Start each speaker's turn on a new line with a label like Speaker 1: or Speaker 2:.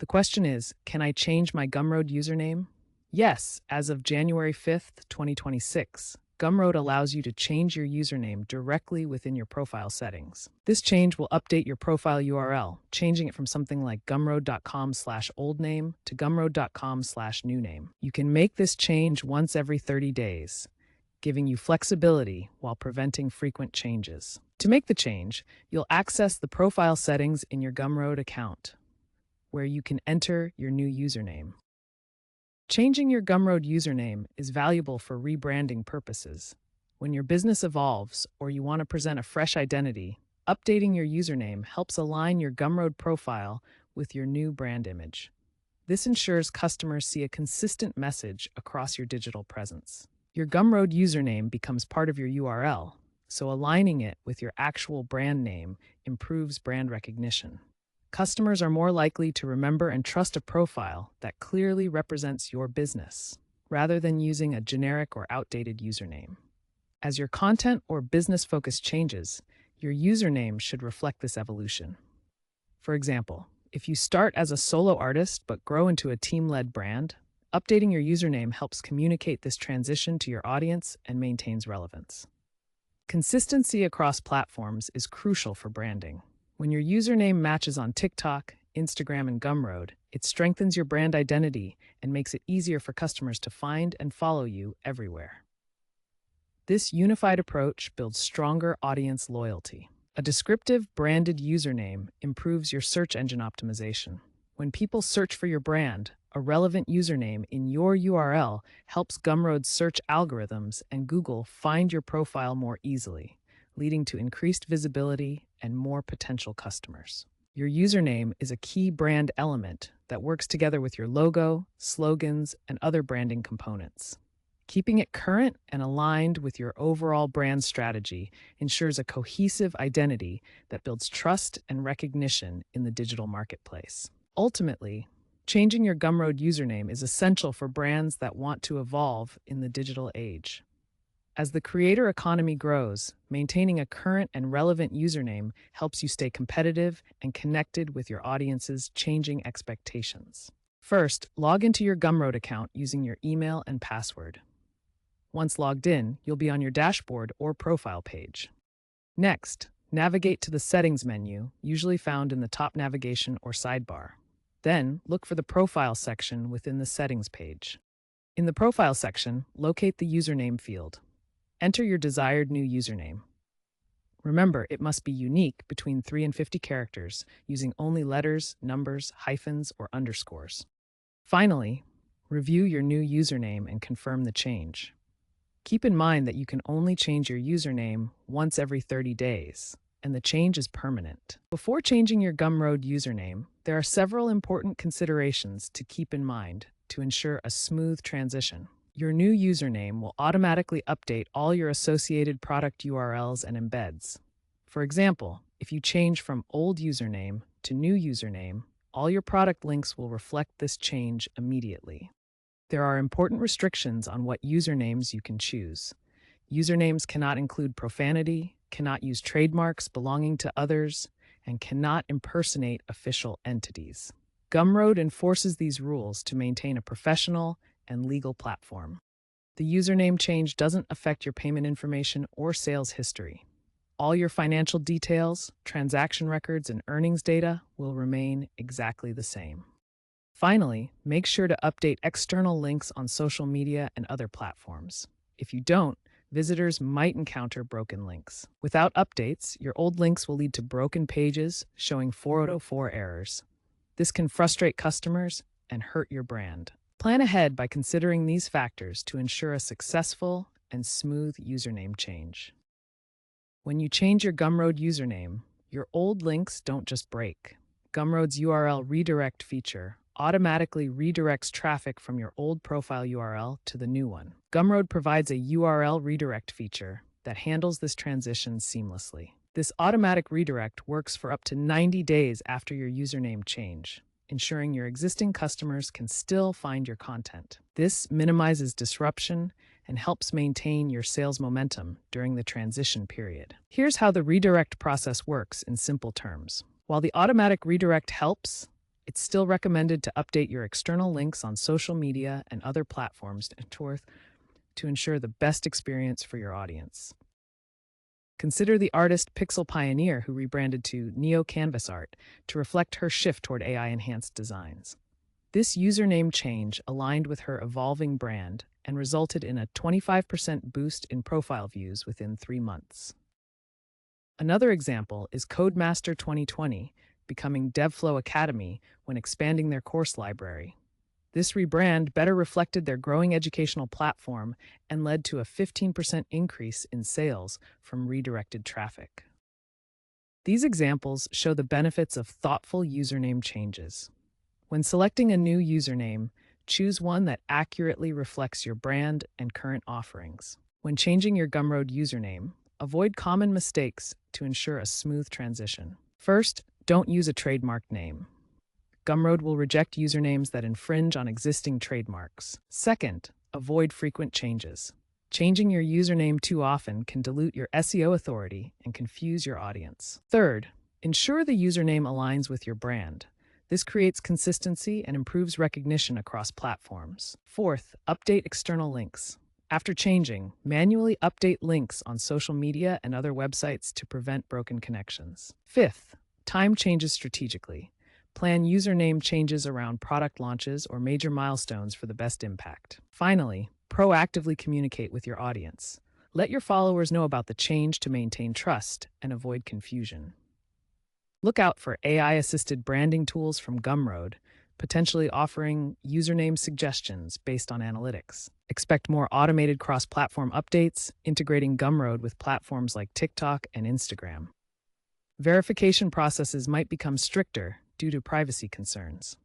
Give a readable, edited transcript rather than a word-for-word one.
Speaker 1: The question is, can I change my Gumroad username? Yes, as of January 5th, 2026, Gumroad allows you to change your username directly within your profile settings. This change will update your profile URL, changing it from something like gumroad.com/oldname to gumroad.com/newName. You can make this change once every 30 days, giving you flexibility while preventing frequent changes. To make the change, you'll access the profile settings in your Gumroad account, where you can enter your new username. Changing your Gumroad username is valuable for rebranding purposes. When your business evolves or you want to present a fresh identity, updating your username helps align your Gumroad profile with your new brand image. This ensures customers see a consistent message across your digital presence. Your Gumroad username becomes part of your URL, so aligning it with your actual brand name improves brand recognition. Customers are more likely to remember and trust a profile that clearly represents your business, rather than using a generic or outdated username. As your content or business focus changes, your username should reflect this evolution. For example, if you start as a solo artist but grow into a team-led brand, updating your username helps communicate this transition to your audience and maintains relevance. Consistency across platforms is crucial for branding. When your username matches on TikTok, Instagram, and Gumroad, it strengthens your brand identity and makes it easier for customers to find and follow you everywhere. This unified approach builds stronger audience loyalty. A descriptive, branded username improves your search engine optimization. When people search for your brand, a relevant username in your URL helps Gumroad's search algorithms and Google find your profile more easily, leading to increased visibility and more potential customers. Your username is a key brand element that works together with your logo, slogans, and other branding components. Keeping it current and aligned with your overall brand strategy ensures a cohesive identity that builds trust and recognition in the digital marketplace. Ultimately, changing your Gumroad username is essential for brands that want to evolve in the digital age. As the creator economy grows, maintaining a current and relevant username helps you stay competitive and connected with your audience's changing expectations. First, log into your Gumroad account using your email and password. Once logged in, you'll be on your dashboard or profile page. Next, navigate to the Settings menu, usually found in the top navigation or sidebar. Then, look for the Profile section within the Settings page. In the Profile section, locate the Username field. Enter your desired new username. Remember, it must be unique between 3 and 50 characters, using only letters, numbers, hyphens, or underscores. Finally, review your new username and confirm the change. Keep in mind that you can only change your username once every 30 days, and the change is permanent. Before changing your Gumroad username, there are several important considerations to keep in mind to ensure a smooth transition. Your new username will automatically update all your associated product URLs and embeds. For example, if you change from old username to new username, all your product links will reflect this change immediately. There are important restrictions on what usernames you can choose. Usernames cannot include profanity, cannot use trademarks belonging to others, and cannot impersonate official entities. Gumroad enforces these rules to maintain a professional and legal platform. The username change doesn't affect your payment information or sales history. All your financial details, transaction records, and earnings data will remain exactly the same. Finally, make sure to update external links on social media and other platforms. If you don't, visitors might encounter broken links. Without updates, your old links will lead to broken pages showing 404 errors. This can frustrate customers and hurt your brand. Plan ahead by considering these factors to ensure a successful and smooth username change. When you change your Gumroad username, your old links don't just break. Gumroad's URL redirect feature automatically redirects traffic from your old profile URL to the new one. Gumroad provides a URL redirect feature that handles this transition seamlessly. This automatic redirect works for up to 90 days after your username change, ensuring your existing customers can still find your content. This minimizes disruption and helps maintain your sales momentum during the transition period. Here's how the redirect process works in simple terms. While the automatic redirect helps, It's still recommended to update your external links on social media and other platforms to ensure the best experience for your audience. Consider the artist Pixel Pioneer, who rebranded to Neo Canvas Art to reflect her shift toward AI-enhanced designs. This username change aligned with her evolving brand and resulted in a 25% boost in profile views within 3 months. Another example is Codemaster 2020, becoming DevFlow Academy when expanding their course library. This rebrand better reflected their growing educational platform and led to a 15% increase in sales from redirected traffic. These examples show the benefits of thoughtful username changes. When selecting a new username, choose one that accurately reflects your brand and current offerings. When changing your Gumroad username, avoid common mistakes to ensure a smooth transition. First, don't use a trademarked name. Gumroad will reject usernames that infringe on existing trademarks. Second, avoid frequent changes. Changing your username too often can dilute your SEO authority and confuse your audience. Third, ensure the username aligns with your brand. This creates consistency and improves recognition across platforms. Fourth, update external links. After changing, manually update links on social media and other websites to prevent broken connections. Fifth, time changes strategically. Plan username changes around product launches or major milestones for the best impact. Finally, proactively communicate with your audience. Let your followers know about the change to maintain trust and avoid confusion. Look out for AI-assisted branding tools from Gumroad, potentially offering username suggestions based on analytics. Expect more automated cross-platform updates, integrating Gumroad with platforms like TikTok and Instagram. Verification processes might become stricter due to privacy concerns.